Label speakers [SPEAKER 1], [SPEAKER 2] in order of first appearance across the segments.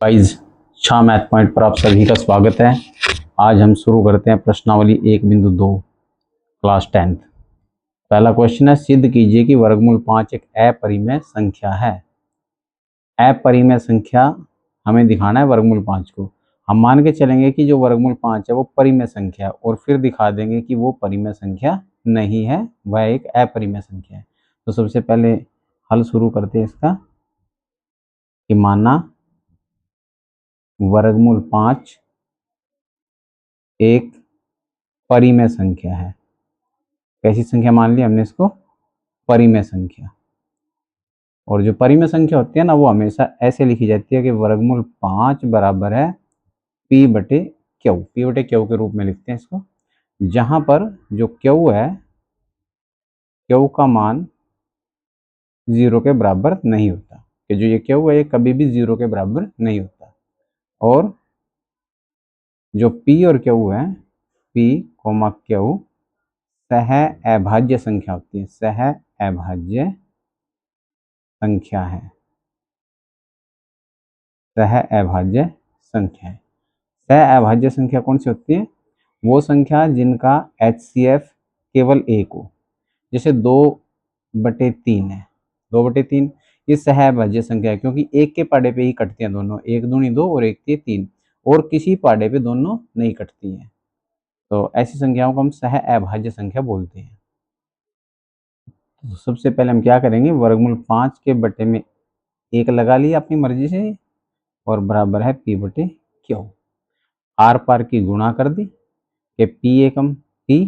[SPEAKER 1] Guys, Shah math point पर आप सभी का स्वागत है। आज हम शुरू करते हैं प्रश्नावली 1.2 क्लास 10। पहला क्वेश्चन है, सिद्ध कीजिए कि वर्गमूल 5 एक अपरिमेय संख्या है। अपरिमेय संख्या हमें दिखाना है वर्गमूल 5 को। हम मान के चलेंगे कि जो वर्गमूल 5 है वो परिमेय संख्या है और फिर दिखा देंगे कि वो परिमेय संख्या नहीं है, वह एक अपरिमेय संख्या है। तो सबसे पहले हल शुरू करते हैं इसका कि माना वर्गमूल 5 एक परिमेय संख्या है। कैसी संख्या मान ली हमने इसको? परिमेय संख्या। और जो परिमेय संख्या होती है ना, वो हमेशा ऐसे लिखी जाती है कि वर्गमूल 5 बराबर है पी बटे क्यू। पी बटे क्यू के रूप में लिखते हैं इसको, जहां पर जो क्यू है, क्यू का मान 0 के बराबर नहीं होता। कि जो ये क्यू है ये कभी भी 0 के बराबर नहीं होता। और जो पी और क्यू है, पी कोमा क्यू सह अभाज्य संख्या होती है। सह अभाज्य संख्या है। सह अभाज्य संख्या है। सह अभाज्य संख्या कौन सी होती है? वो संख्या जिनका HCF केवल एक हो। जैसे 2/3 है। 2/3 ये सह अभाज्य संख्या है, क्योंकि एक के पाड़े पे ही कटती हैं दोनों। 1 दूनी 2 और 1 3 3, और किसी पाड़े पे दोनों नहीं कटती हैं। तो ऐसी संख्याओं को हम सह अभाज्य संख्या बोलते हैं। तो सबसे पहले हम क्या करेंगे, वर्गमूल 5 के बटे में 1 लगा लिया अपनी मर्जी से, और बराबर है पी बटे क्यू। आर पार की गुणा कर दी कि पी एकम पी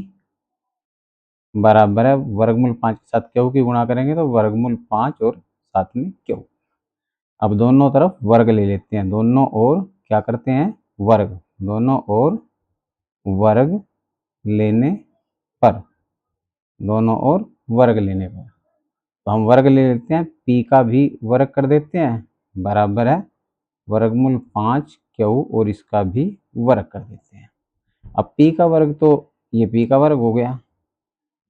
[SPEAKER 1] बराबर है वर्गमूल 5 के साथ क्यू की गुणा करेंगे तो वर्गमूल 5 और साथ में क्यू। अब दोनों तरफ वर्ग ले लेते हैं। दोनों ओर क्या करते हैं? वर्ग। दोनों ओर वर्ग लेने पर, दोनों ओर वर्ग लेने पर तो हम वर्ग ले लेते हैं। पी का भी वर्ग कर देते हैं, बराबर है वर्गमूल 5 क्यू, और इसका भी वर्ग कर देते हैं। अब पी का वर्ग तो ये पी का वर्ग हो गया।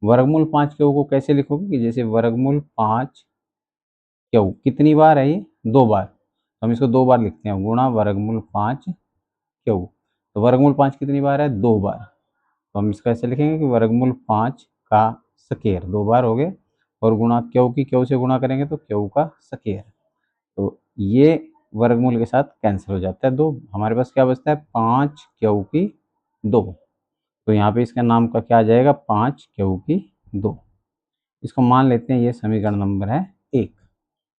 [SPEAKER 1] वर्गमूल 5 क्यू को कैसे लिखोगे कि जैसे वर्गमूल 5 क्यू कितनी बार है? ये 2 बार। तो हम इसको 2 बार लिखते हैं, गुणा वर्गमूल 5 क्यू। तो वर्गमूल 5 कितनी बार है? 2 बार। तो हम इसको ऐसे लिखेंगे कि वर्गमूल 5 का स्केयर 2 बार हो गए, और गुणा क्यू की क्यू से गुणा करेंगे तो क्यू का स्केयर। तो ये वर्गमूल के साथ कैंसिल हो जाता है। 2 हमारे पास क्या बचता है? 5 क्यू की 2। तो यहाँ पे इसका नाम का क्या आ जाएगा? 5 क्यू की 2। इसको मान लेते हैं ये समीकरण नंबर है 1।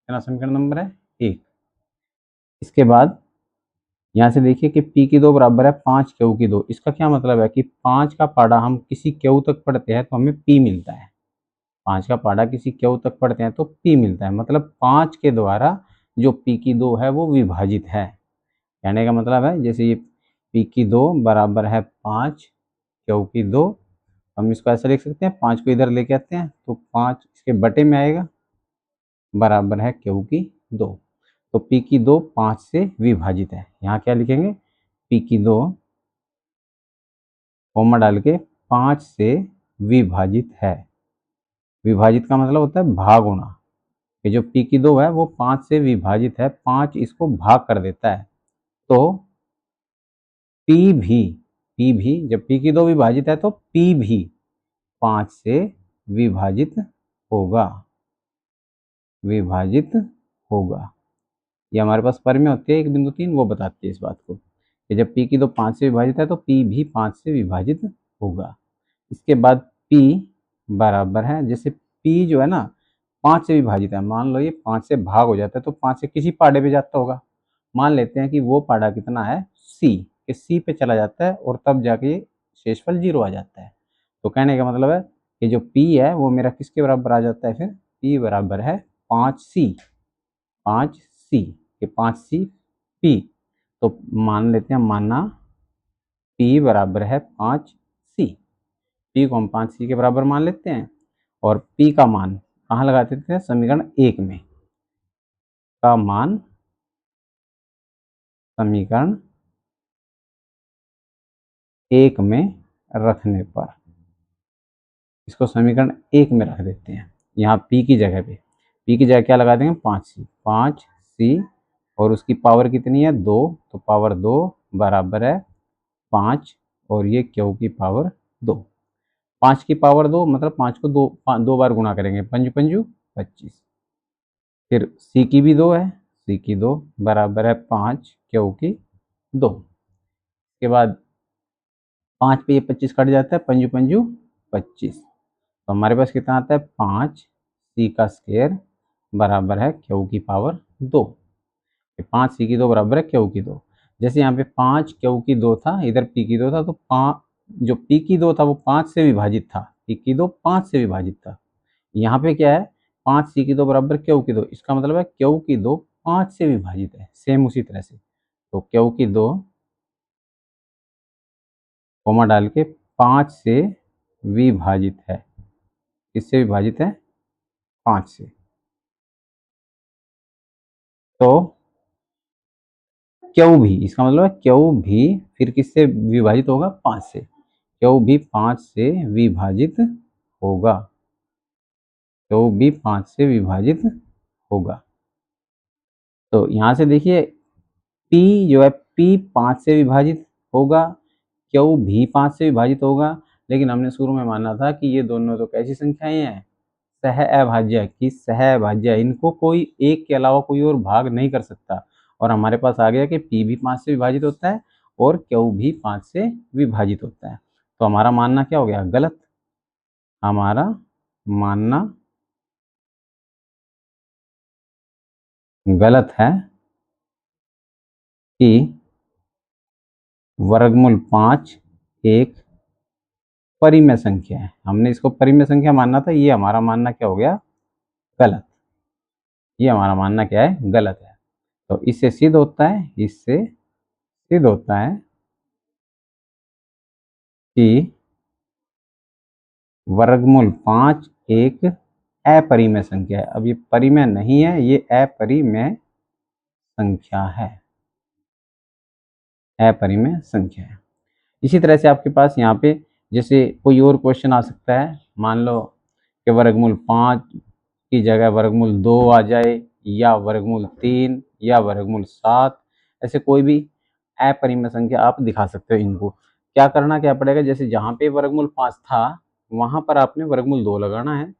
[SPEAKER 1] कितना समीकरण नंबर है? 1। इसके बाद यहाँ से देखिए कि पी की 2 बराबर है 5 क्यू की 2। इसका क्या मतलब है कि 5 का पाड़ा हम किसी क्यू तक पढ़ते हैं तो हमें पी मिलता है। 5 का पाड़ा किसी क्यू तक पढ़ते हैं तो पी मिलता है। मतलब 5 के द्वारा जो पी की 2 है वो विभाजित है। कहने का मतलब है जैसे ये पी की 2 बराबर है 5 क्यू की 2। हम इसको ऐसा लिख सकते हैं, 5 को इधर लेके आते हैं तो 5 इसके बटे में आएगा, बराबर है क्यू की 2। तो पी की 2 5 से विभाजित है। यहाँ क्या लिखेंगे? पी की 2 कॉमा डाल के 5 से विभाजित है। विभाजित का मतलब होता है भाग होना। ये जो पी की 2 है वो 5 से विभाजित है, 5 इसको भाग कर देता है। तो पी भी जब पी की 2 विभाजित है तो पी भी 5 से विभाजित होगा। विभाजित होगा। ये हमारे पास परिमेय होती है 1.3, वो बताती है इस बात को कि जब पी की 2 5 से विभाजित है तो पी भी 5 से विभाजित होगा। इसके बाद पी बराबर है, जैसे पी जो है ना 5 से विभाजित है, मान लो ये 5 से भाग हो जाता है तो 5 से किसी पाड़े पे जाता होगा। मान लेते हैं कि वो पाड़ा कितना है? सी, कि सी पे चला जाता है और तब जाके ये शेषफल 0 आ जाता है। तो कहने का मतलब है कि जो पी है वो मेरा किसके बराबर आ जाता है? फिर पी बराबर है 5C। 5C कि 5C पी। तो मान लेते हैं, माना पी बराबर है 5C। पी को हम 5C के बराबर मान लेते हैं, और पी का मान कहाँ लगा देते हैं? समीकरण 1 में। का मान समीकरण 1 में रखने पर, इसको समीकरण 1 में रख देते हैं। यहाँ पी की जगह पे, पी की जगह क्या लगा देंगे? 5C। 5C और उसकी पावर कितनी है 2, तो पावर 2 बराबर है 5 और ये क्यू की पावर 2। 5 की पावर 2 मतलब 5 को दो बार गुणा करेंगे, पंज पंजू 25। फिर सी की भी 2 है, सी की 2 बराबर है 5 क्यू की 2। के बाद 5 पे ये 25 कट जाता है, पंजू पंजू 25। तो हमारे पास कितना आता है 5 सी का स्क्वायर बराबर है क्यू की पावर 2। 5 सी की 2 बराबर है क्यू की 2। जैसे यहाँ पे 5 क्यू की 2 था, इधर पी की 2 था, तो 5 जो पी की 2 था वो 5 से विभाजित था, पी की 2 5 से विभाजित था। यहाँ पे क्या है 5 सी की 2 बराबर क्यू की 2, इसका मतलब है क्यू की 2 5 से विभाजित है, सेम उसी तरह से। तो क्यू की 2 कोमा डाल के 5 से विभाजित है, किससे विभाजित है 5 से। तो क्यू भी, इसका मतलब है क्यू भी फिर किससे विभाजित होगा 5 से, क्यू भी 5 से विभाजित होगा, क्यू भी 5 से विभाजित होगा। तो यहाँ से देखिए P जो है P 5 से विभाजित होगा, क्यू भी 5 से विभाजित होगा, लेकिन हमने शुरू में माना था कि ये दोनों तो कैसी संख्याएं हैं, सह अभाज्य, कि सह अभाज्य, इनको कोई एक के अलावा कोई और भाग नहीं कर सकता। और हमारे पास आ गया कि P भी 5 से विभाजित होता है और Q भी 5 से विभाजित होता है। तो हमारा मानना क्या हो गया गलत, हमारा मानना गलत है कि वर्गमूल 5 एक परिमेय संख्या है। हमने इसको परिमेय संख्या मानना था, ये हमारा मानना क्या हो गया गलत, ये हमारा मानना क्या है गलत है। तो इससे सिद्ध होता है, इससे सिद्ध होता है कि वर्गमूल 5 एक अपरिमेय संख्या है। अब ये परिमेय नहीं है, ये अपरिमेय संख्या है, अपरिमेय संख्या है। इसी तरह से आपके पास यहाँ पे जैसे कोई और क्वेश्चन आ सकता है, मान लो कि वर्गमूल 5 की जगह वर्गमूल 2 आ जाए, या वर्गमूल 3 या वर्गमूल 7, ऐसे कोई भी अपरिमेय संख्या आप दिखा सकते हो। इनको क्या करना क्या पड़ेगा, जैसे जहाँ पे वर्गमूल 5 था वहां पर आपने वर्गमूल 2 लगाना है,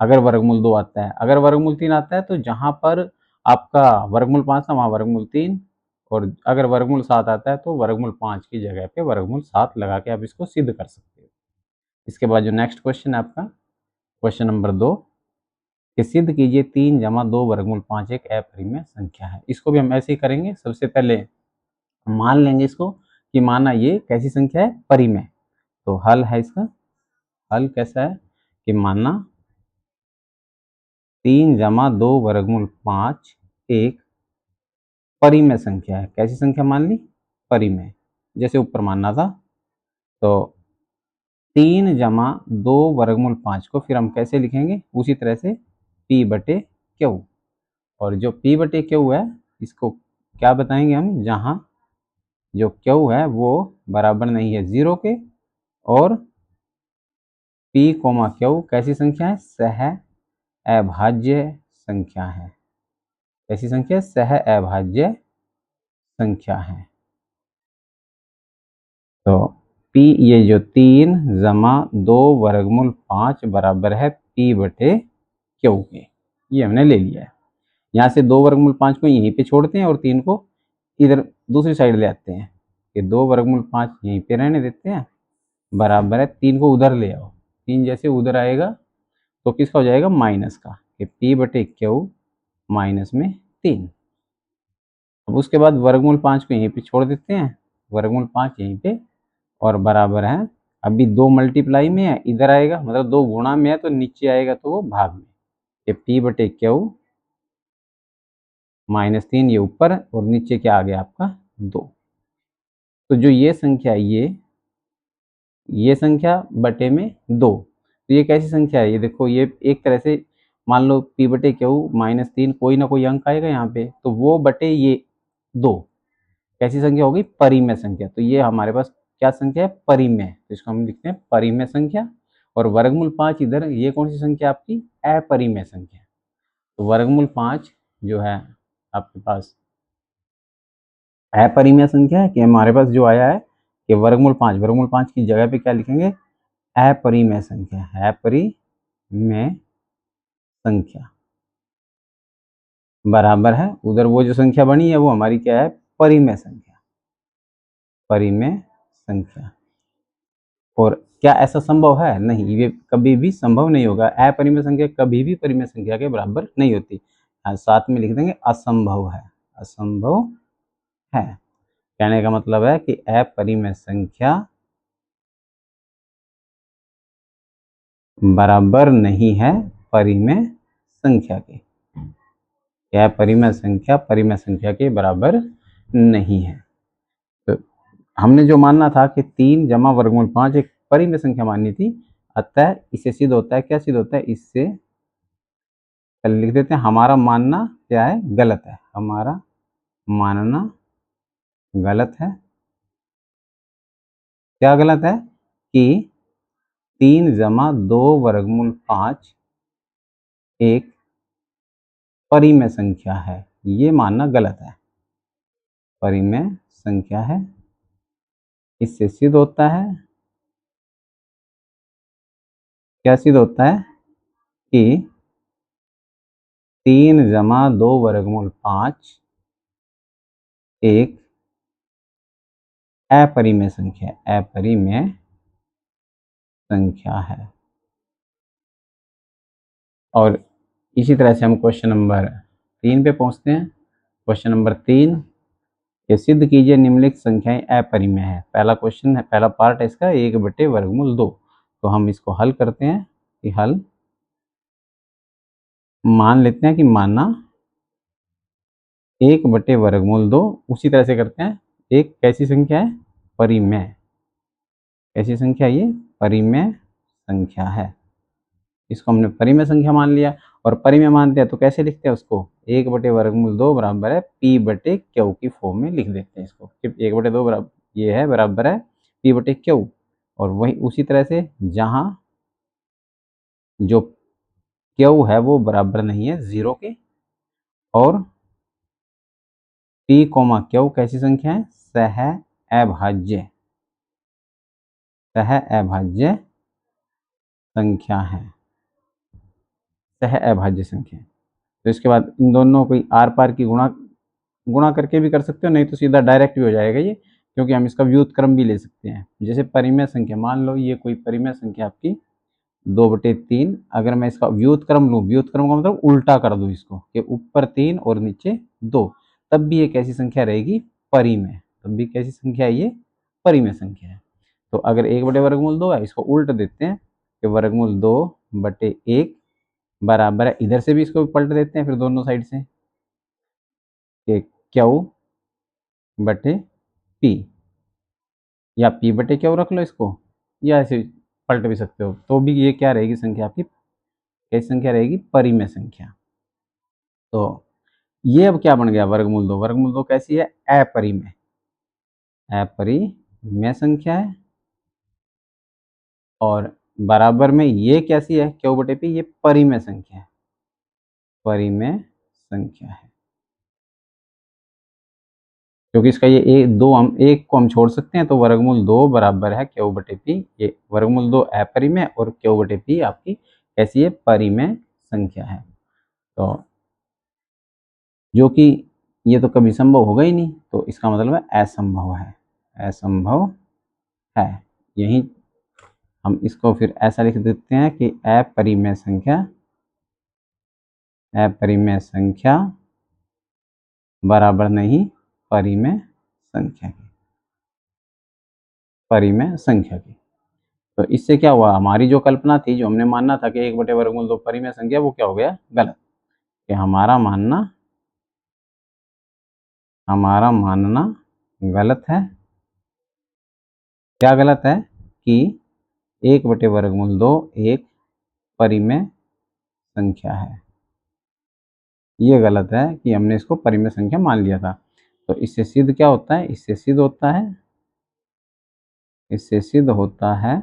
[SPEAKER 1] अगर वर्गमूल 2 आता है। अगर वर्गमूल 3 आता है तो जहां पर आपका वर्गमूल 5 था वहां वर्गमूल 3, और अगर वर्गमूल 7 आता है तो वर्गमूल 5 की जगह पे वर्गमूल 7 लगा के आप इसको सिद्ध कर सकते हो। इसके बाद जो नेक्स्ट क्वेश्चन है आपका क्वेश्चन नंबर 2, कि सिद्ध कीजिए 3 जमा 2 वर्गमूल 5 एक अपरिमेय संख्या है। इसको भी हम ऐसे ही करेंगे, सबसे पहले मान लेंगे इसको कि माना ये कैसी संख्या है परिमेय। तो हल है इसका, हल कैसा है कि माना 3 जमा 2 वर्गमूल 5 एक परिमेय संख्या है। कैसी संख्या मान ली परिमेय, जैसे ऊपर मानना था। तो 3 जमा 2 वर्गमूल 5 को फिर हम कैसे लिखेंगे उसी तरह से P बटे क्यू, और जो P बटे क्यू है इसको क्या बताएंगे हम, जहाँ जो क्यू है वो बराबर नहीं है 0 के, और P कोमा क्यू कैसी संख्या है सह अभाज्य संख्या है, कैसी संख्या सह अभाज्य संख्या है। तो P ये जो 3 जमा 2 वर्गमूल 5 बराबर है P बटे क्यू के, ये हमने ले लिया है। यहाँ से 2 वर्गमूल 5 को यहीं पे छोड़ते हैं और 3 को इधर दूसरी साइड ले आते हैं, कि 2 वर्गमूल 5 यहीं पे रहने देते हैं, बराबर है 3 को उधर ले आओ, 3 जैसे उधर आएगा तो किसका हो जाएगा माइनस का, कि P बटे क्यू माइनस में 3। अब उसके बाद वर्गमूल 5 को यहीं पे छोड़ देते हैं, वर्गमूल 5 यहीं पे, और बराबर है अभी 2 मल्टीप्लाई में है इधर आएगा, मतलब 2 गुणा में है तो नीचे आएगा तो वो भाग में, ये P बटे क्यू माइनस 3 ये ऊपर, और नीचे क्या आ गया आपका 2। तो जो ये संख्या ये संख्या बटे में 2, तो ये कैसी संख्या है, ये देखो ये एक तरह से मान लो P बटे क्यू माइनस 3 कोई ना कोई अंक आएगा यहाँ पे, तो वो बटे ये 2 कैसी संख्या होगी परिमेय संख्या। तो ये हमारे पास क्या संख्या है परिमेय, तो इसको हम लिखते हैं परिमेय संख्या। और वर्गमूल 5 इधर, ये कौन सी संख्या आपकी अपरिमेय संख्या। तो वर्गमूल 5 जो है आपके पास अपरिमेय संख्या है कि हमारे पास जो आया है कि वर्गमूल 5 की जगह पे क्या लिखेंगे, अपरिमेय संख्या, अपरिमेय संख्या बराबर है, उधर वो जो संख्या बनी है वो हमारी क्या है, परिमेय संख्या, परिमेय संख्या। और क्या ऐसा संभव है? नहीं, ये कभी भी संभव नहीं होगा। अपरिमेय संख्या कभी भी परिमेय संख्या के बराबर नहीं होती। साथ में लिख देंगे असंभव है, असंभव है। कहने का मतलब है कि अपरिमेय संख्या बराबर नहीं है परिमेय संख्या के। यह परिमेय संख्या परिमेय संख्या के बराबर नहीं है। तो हमने जो मानना था कि 3 जमा वर्गमूल 5 एक परिमेय संख्या माननी थी, अतः इससे सिद्ध होता है, क्या सिद्ध होता है, इससे लिख देते हैं हमारा मानना क्या है, गलत है, हमारा मानना गलत है। क्या गलत है कि 3 जमा 2 वर्गमूल 5 एक परिमेय संख्या है, ये मानना गलत है, परिमेय संख्या है। इससे सिद्ध होता है, क्या सिद्ध होता है कि 3 जमा 2 वर्गमूल 5 एक अपरिमेय संख्या, अपरिमेय संख्या है। और इसी तरह से हम क्वेश्चन नंबर 3 पे पहुंचते हैं। क्वेश्चन नंबर 3, ये सिद्ध कीजिए निम्नलिखित संख्याएं अपरिमेय है। पहला क्वेश्चन है, पहला पार्ट है इसका 1/वर्गमूल 2। तो हम इसको हल करते हैं कि हल मान लेते हैं कि माना 1/वर्गमूल 2, उसी तरह से करते हैं। एक कैसी संख्या है, परिमेय, कैसी संख्या, ये परिमेय संख्या है, इसको हमने परिमेय संख्या मान लिया। और परिमेय मानते हैं तो कैसे लिखते हैं उसको, 1/वर्गमूल 2 बराबर है P/Q की फॉर्म में लिख देते हैं इसको। 1/2 बराबर ये है, बराबर है P/Q। और वही उसी तरह से जहां जो Q है वो बराबर नहीं है 0 के, और P, Q कैसी संख्या है, सह अभाज्य, सह अभाज्य संख्या है, सह अभाज्य संख्या। तो इसके बाद इन दोनों को आर पार की गुणा करके भी कर सकते हो, नहीं तो सीधा डायरेक्ट भी हो जाएगा ये, क्योंकि हम इसका व्युत्क्रम भी ले सकते हैं। जैसे परिमेय संख्या, मान लो ये कोई परिमेय संख्या आपकी 2/3, अगर मैं इसका व्युत्क्रम लूँ, व्युत्क्रम का मतलब उल्टा कर दूँ इसको, कि ऊपर 3 और नीचे 2, तब भी ये कैसी संख्या रहेगी, परिमेय, तब भी कैसी संख्या है, ये परिमेय संख्या है। तो अगर 1/वर्गमूल 2 है, इसको उल्ट देते हैं कि वर्गमूल 2/1 बराबर है, इधर से भी इसको पलट देते हैं फिर दोनों साइड से, कि Q/P, या P/Q रख लो इसको, या ऐसे पलट भी सकते हो, तो भी ये क्या रहेगी संख्या आपकी, कैसी संख्या रहेगी, परिमेय संख्या। तो ये अब क्या बन गया, वर्गमूल 2, वर्गमूल 2 कैसी है, अपरिमेय, अपरिमेय संख्या है। और बराबर में ये कैसी है, Q/P, ये परिमेय संख्या है, परिमेय संख्या है। क्योंकि इसका ये एक को हम छोड़ सकते हैं, तो वर्गमूल 2 बराबर है Q/P। ये वर्गमूल 2 अपरिमेय और Q/P आपकी कैसी है, परिमेय संख्या है। तो जो कि ये तो कभी संभव होगा ही नहीं, तो इसका मतलब है असंभव है, असंभव है। यही हम इसको फिर ऐसा लिख देते हैं कि अपरिमेय संख्या, अपरिमेय संख्या बराबर नहीं परिमेय संख्या की, परिमेय संख्या की। तो इससे क्या हुआ, हमारी जो कल्पना थी, जो हमने मानना था कि 1/वर्गमूल 2 परिमेय संख्या, वो क्या हो गया, गलत। कि हमारा मानना गलत है। क्या गलत है कि 1/वर्गमूल 2 एक परिमेय संख्या है, ये गलत है कि हमने इसको परिमेय संख्या मान लिया था। तो इससे सिद्ध क्या होता है, इससे सिद्ध होता है, इससे सिद्ध होता है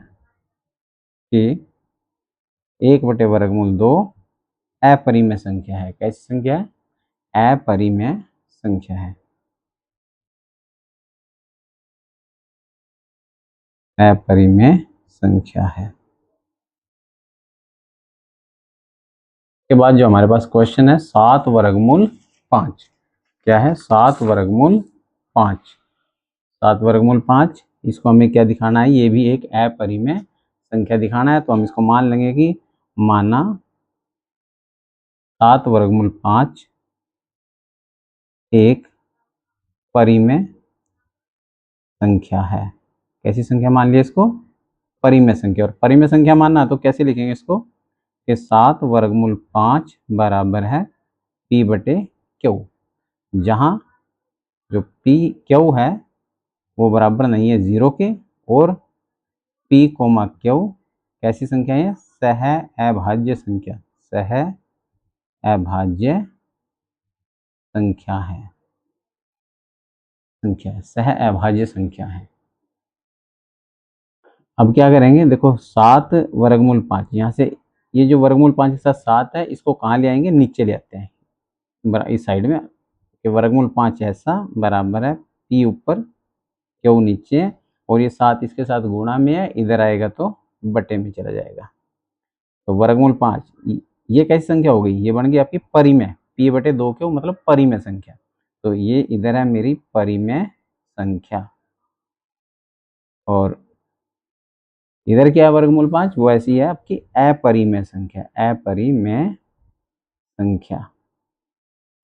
[SPEAKER 1] कि 1/वर्गमूल 2 अपरिमेय संख्या है। कैसी संख्या है, अपरिमेय संख्या है। अपरिमेय संख्या है। के बाद जो हमारे पास क्वेश्चन है 7 वर्गमूल 5। क्या है? 7 वर्गमूल 5। 7 वर्गमूल 5, इसको हमें क्या दिखाना है? ये भी एक अपरिमेय संख्या दिखाना है। तो हम इसको मान लेंगे कि माना 7 वर्गमूल 5 एक परिमेय संख्या है। कैसी संख्या मान लिया इसको? परिमेय संख्या। और परिमेय संख्या मानना तो कैसे लिखेंगे इसको कि 7 वर्गमूल 5 बराबर है पी बटे क्यू, जहाँ जो पी क्यू है वो बराबर नहीं है 0 के, और पी कोमा क्यू कैसी संख्या है? सह अभाज्य संख्या। सह अभाज्य संख्या है। सह अभाज्य संख्या है। अब क्या करेंगे? देखो 7 वर्गमूल 5, यहाँ से ये जो वर्गमूल 5 के साथ 7 है, इसको कहाँ ले आएंगे? नीचे ले आते हैं इस साइड में, कि वर्गमूल 5 ऐसा बराबर है पी ऊपर क्यू नीचे, और ये 7 इसके साथ गुणा में है, इधर आएगा तो बटे में चला जाएगा। तो वर्गमूल 5 ये कैसी संख्या हो गई? ये बन गई आपकी परिमेय, पी बटे 2 क्यू मतलब परिमेय संख्या। तो ये इधर है मेरी परिमेय संख्या, और इधर क्या है? वर्गमूल 5 वो ऐसी है आपकी अपरिमेय संख्या। अपरिमेय संख्या,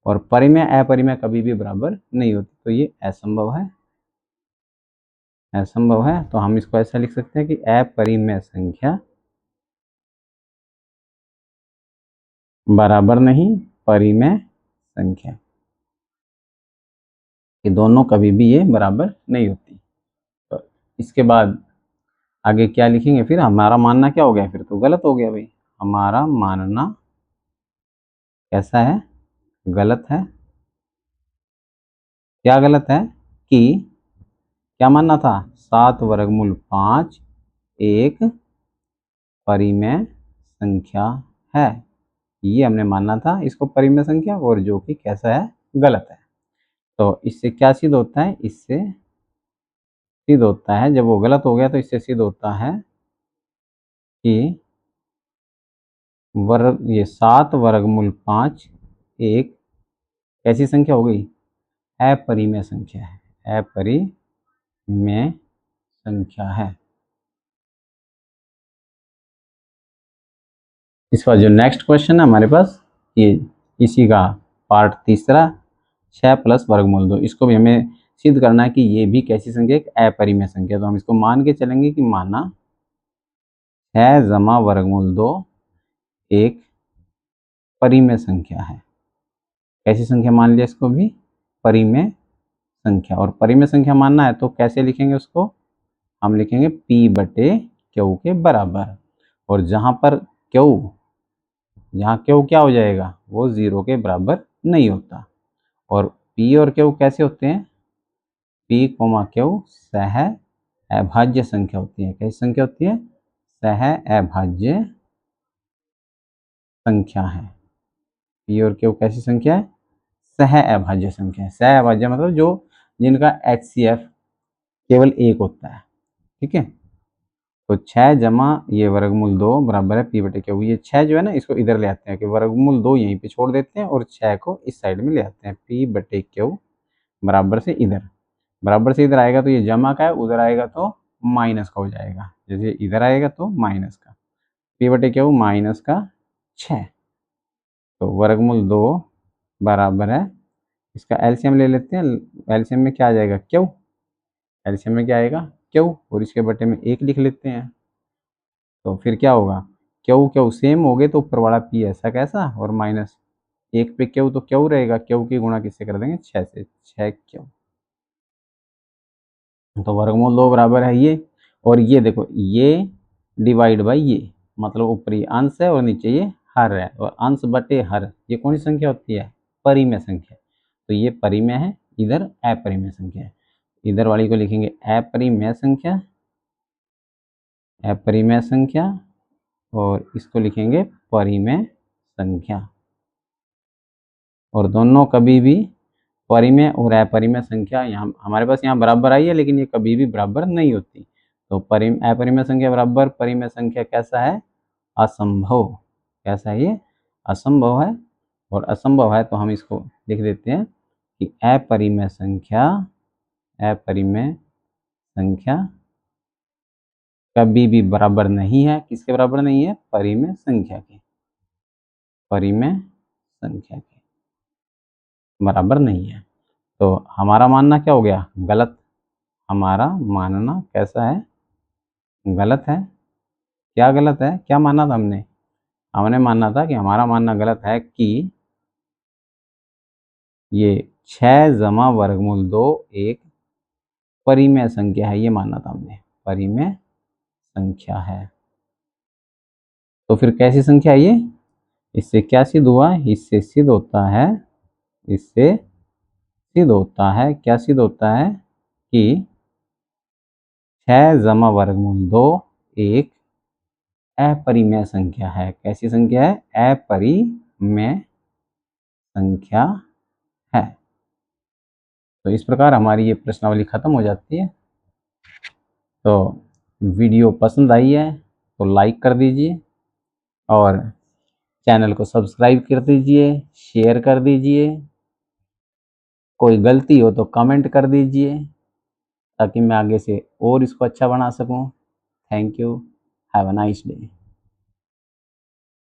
[SPEAKER 1] और परिमेय अपरिमेय कभी भी बराबर नहीं होती, तो ये असंभव है। असंभव है, तो हम इसको ऐसा लिख सकते हैं कि अपरिमेय संख्या बराबर नहीं परिमेय संख्या, ये दोनों कभी भी ये बराबर नहीं होती। तो इसके बाद आगे क्या लिखेंगे? फिर हमारा मानना क्या हो गया? फिर तो गलत हो गया भाई। हमारा मानना कैसा है? गलत है। क्या गलत है? कि क्या मानना था? 7 वर्गमूल 5 एक परिमेय संख्या है, ये हमने मानना था इसको परिमेय संख्या, और जो कि कैसा है? गलत है। तो इससे क्या सिद्ध होता है? इससे सिद्ध होता है, जब वो गलत हो गया तो इससे सिद्ध होता है कि ये 7 वर्गमूल 5 एक कैसी संख्या हो गई? अपरिमेय संख्या है। अपरिमेय संख्या है। इसका जो नेक्स्ट क्वेश्चन है हमारे पास, ये इसी का पार्ट तीसरा, 6 प्लस वर्गमूल 2। इसको भी हमें सिद्ध करना है कि ये भी कैसी संख्या? एक अपरिमेय संख्या। तो हम इसको मान के चलेंगे कि माना 6 जमा वर्गमूल 2 एक परिमेय संख्या है। कैसी संख्या मान लिया इसको भी? परिमेय संख्या। और परिमेय संख्या मानना है तो कैसे लिखेंगे उसको? हम लिखेंगे P बटे क्यू के बराबर, और जहाँ पर क्यू, यहाँ क्यू क्या हो जाएगा? वो 0 के बराबर नहीं होता। और P और क्यू कैसे होते हैं? P कोमा क्यू सह अभाज्य संख्या होती है। कैसी संख्या होती है? सह अभाज्य संख्या है। P और क्यू कैसी संख्या है? सह अभाज्य संख्या है। सह अभाज्य मतलब जो जिनका HCF केवल एक होता है। ठीक है, तो 6 जमा ये वर्गमूल 2 बराबर है P बटे क्यू। ये 6 जो है ना, इसको इधर ले आते हैं कि वर्गमूल 2 यहीं पे छोड़ देते हैं और 6 को इस साइड में ले आते हैं। P बटे क्यू बराबर से इधर, बराबर से इधर आएगा तो ये जमा का है, उधर आएगा तो माइनस का हो जाएगा। जैसे इधर आएगा तो माइनस का, P बटे क्यू माइनस का 6। तो वर्गमूल 2 बराबर है, इसका एलसीएम ले लेते हैं। एलसीएम में क्या आ जाएगा? क्यू। एलसीएम में क्या आएगा? क्यू, और इसके बटे में 1 लिख लेते हैं। तो फिर क्या होगा? क्यू क्यू सेम हो गए तो ऊपर वाला पी ऐसा कैसा, और माइनस 1 पे क्यू तो क्यू रहेगा, क्यू की गुणा किससे कर देंगे? 6 से। 6 क्यू। तो वर्गमूल 2 बराबर है ये, और ये देखो ये डिवाइड बाई ये, मतलब ऊपरी अंश है और नीचे ये हर है, और अंश बटे हर ये कौन सी संख्या होती है? परिमेय संख्या। तो ये परिमेय है, इधर अपरिमेय संख्या है। इधर वाली को लिखेंगे अपरिमेय संख्या, अपरिमेय संख्या, और इसको लिखेंगे परिमेय संख्या। और दोनों कभी भी परिमेय और अपरिमेय संख्या यहाँ हमारे पास यहाँ बराबर आई है, लेकिन ये कभी भी बराबर नहीं होती। तो अपरिमेय संख्या बराबर परिमेय संख्या कैसा है? असंभव। कैसा है ये? असंभव है। और असंभव है तो हम इसको लिख देते हैं कि अपरिमेय संख्या कभी भी बराबर नहीं है। किसके बराबर नहीं है? परिमेय संख्या के। परिमेय संख्या के बराबर नहीं है। तो हमारा मानना क्या हो गया? गलत। हमारा मानना कैसा है? गलत है। क्या गलत है? क्या माना था हमने? हमने माना था कि हमारा मानना गलत है कि ये 6 जमा वर्गमूल 2 एक परिमेय संख्या है। ये माना था हमने, परिमेय संख्या है। तो फिर कैसी संख्या है ये? इससे क्या सिद्ध हुआ? इससे सिद्ध होता है, इससे सिद्ध होता है, क्या सिद्ध होता है कि 6 जमा वर्गमूल 2 एक अपरिमेय संख्या है। कैसी संख्या है? अपरिमेय संख्या है। तो इस प्रकार हमारी ये प्रश्नावली खत्म हो जाती है। तो वीडियो पसंद आई है तो लाइक कर दीजिए और चैनल को सब्सक्राइब कर दीजिए, शेयर कर दीजिए। कोई गलती हो तो कमेंट कर दीजिए ताकि मैं आगे से और इसको अच्छा बना सकूं। Thank you. Have a nice day.